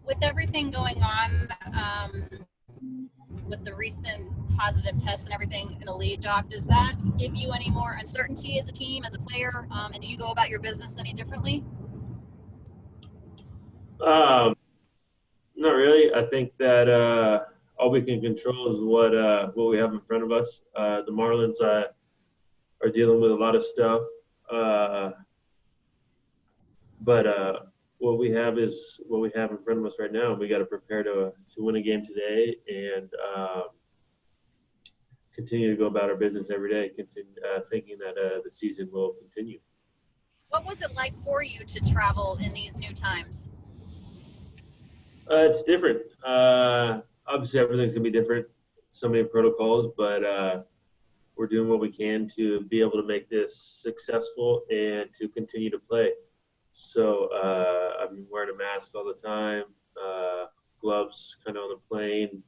with everything going on, with the recent positive tests and everything in the league, Joc, does that give you any more uncertainty as a team, as a player, and do you go about your business any differently? Not really. I think that all we can control is what we have in front of us. The Marlins are dealing with a lot of stuff, but what we have is what we have in front of us right now. We got to prepare to win a game today and continue to go about our business every day, thinking that the season will continue. What was it like for you to travel in these new times? It's different. Obviously, everything's going to be different. So many protocols, but we're doing what we can to be able to make this successful and to continue to play. So I've been wearing a mask all the time, gloves kind of on the plane.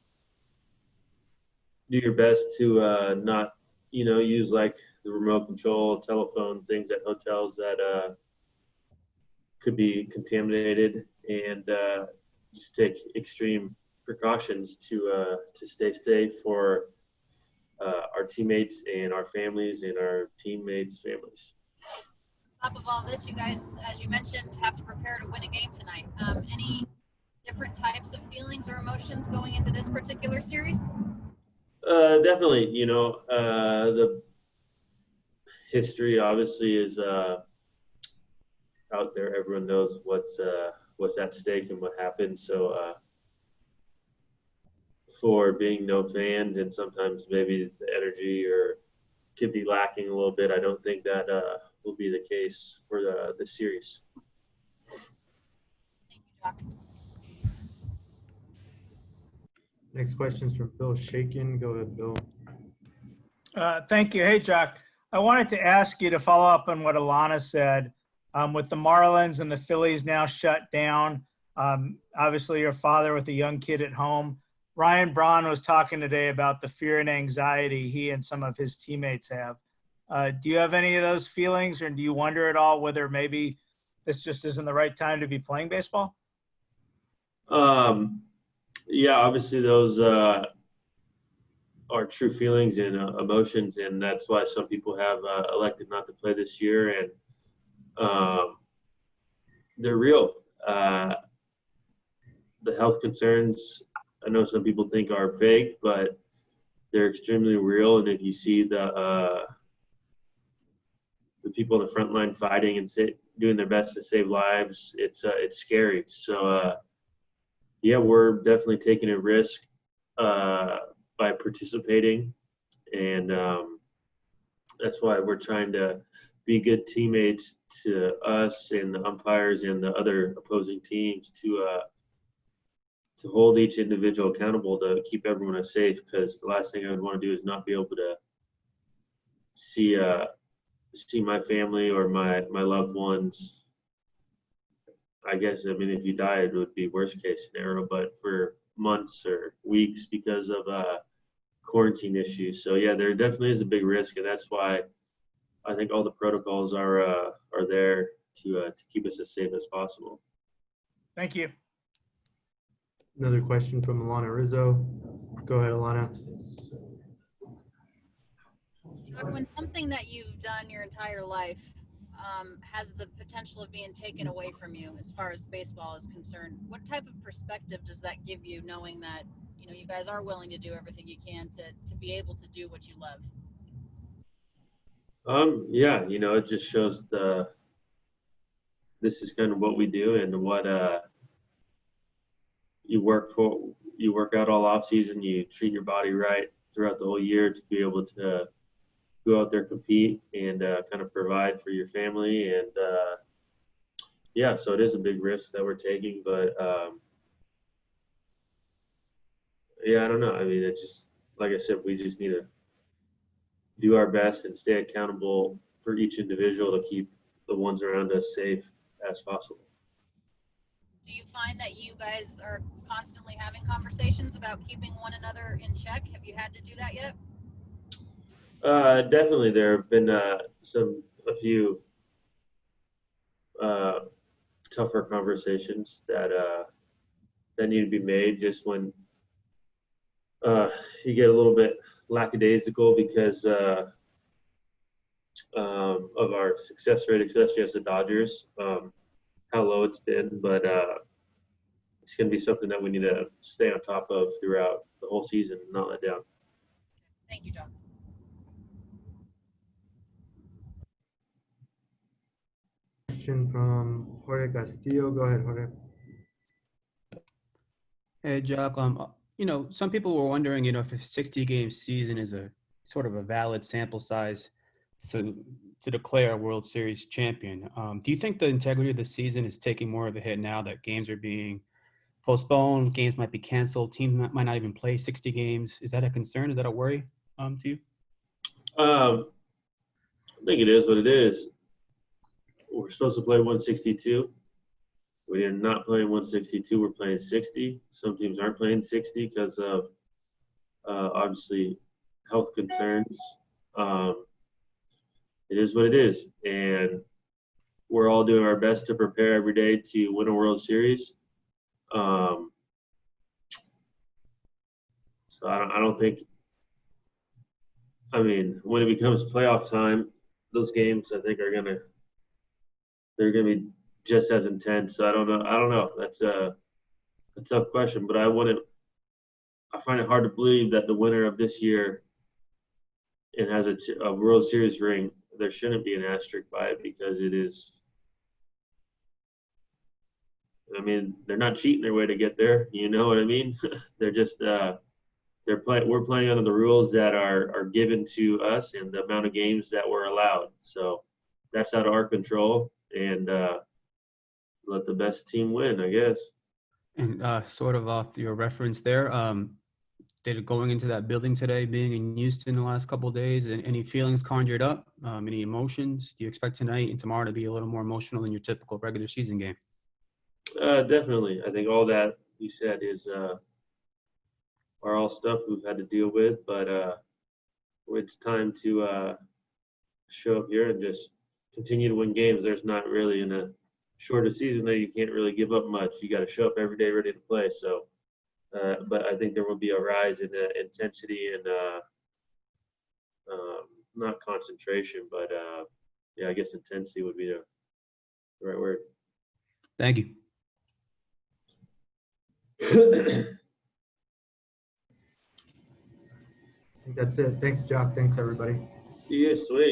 Do your best to not, use like the remote control, telephone, things at hotels that could be contaminated, and just take extreme precautions to stay safe for our teammates and our families and our teammates' families. On top of all this, you guys, as you mentioned, have to prepare to win a game tonight. Any different types of feelings or emotions going into this particular series? Definitely, the history obviously is out there. Everyone knows what's at stake and what happened. So for being no fans and sometimes maybe the energy or could be lacking a little bit, I don't think that will be the case for the series. Thank you, Joc. Next question is from Bill Shakin. Go ahead, Bill. Thank you. Hey, Joc. I wanted to ask you to follow up on what Alana said. With the Marlins and the Phillies now shut down, obviously your father with a young kid at home. Ryan Braun was talking today about the fear and anxiety he and some of his teammates have. Do you have any of those feelings, or do you wonder at all whether maybe this just isn't the right time to be playing baseball? Yeah, obviously those are true feelings and emotions, and that's why some people have elected not to play this year, and they're real. The health concerns, I know some people think are fake, but they're extremely real, and if you see the people in the front line fighting and doing their best to save lives, it's scary. So, yeah, we're definitely taking a risk by participating, and that's why we're trying to be good teammates to us and the umpires and the other opposing teams to hold each individual accountable to keep everyone safe, because the last thing I would want to do is not be able to see my family or my loved ones. I guess, if you died, it would be worst case scenario, but for months or weeks because of quarantine issues. So yeah, there definitely is a big risk, and that's why I think all the protocols are there to keep us as safe as possible. Thank you. Another question from Alana Rizzo. Go ahead, Alana. When something that you've done your entire life has the potential of being taken away from you as far as baseball is concerned, what type of perspective does that give you, knowing that you guys are willing to do everything you can to be able to do what you love? Yeah, it just shows this is kind of what we do and what you work for. You work out all off season, you treat your body right throughout the whole year to be able to go out there, compete, and kind of provide for your family. And yeah, so it is a big risk that we're taking, but yeah, I don't know. It's just, like I said, we just need to do our best and stay accountable for each individual to keep the ones around us safe as possible. Do you find that you guys are constantly having conversations about keeping one another in check? Have you had to do that yet? Definitely, there have been a few tougher conversations that that need to be made just when you get a little bit lackadaisical because of our success rate, especially as the Dodgers, how low it's been. But it's going to be something that we need to stay on top of throughout the whole season and not let down. Thank you, Joc. Question from Jorge Castillo. Go ahead, Jorge. Hey, Joc. Some people were wondering, if a 60-game season is a sort of a valid sample size to declare a World Series champion. Do you think the integrity of the season is taking more of a hit now that games are being postponed, games might be canceled, teams might not even play 60 games? Is that a concern? Is that a worry to you? I think it is what it is. We're supposed to play 162. We are not playing 162. We're playing 60. Some teams aren't playing 60 because of obviously health concerns. It is what it is, and we're all doing our best to prepare every day to win a World Series. So I don't think. I mean, when it becomes playoff time, those games I think they're gonna be just as intense. So I don't know. That's a tough question, but I find it hard to believe that the winner of this year and has a World Series ring, there shouldn't be an asterisk by it because it is. I mean, they're not cheating their way to get there. You know what I mean? They're just we're playing under the rules that are given to us and the amount of games that we're allowed. So that's out of our control, and let the best team win, I guess. And sort of off your reference there, going into that building today, being in Houston the last couple of days, and any feelings conjured up, any emotions? Do you expect tonight and tomorrow to be a little more emotional than your typical regular season game? Definitely. I think all that you said are all stuff we've had to deal with, but it's time to show up here and just continue to win games. There's not really in a shorter season that you can't really give up much. You got to show up every day ready to play. So, but I think there will be a rise in intensity and not concentration, but yeah, I guess intensity would be the right word. Thank you. I think that's it. Thanks, Joc. Thanks, everybody. Yeah, sweet.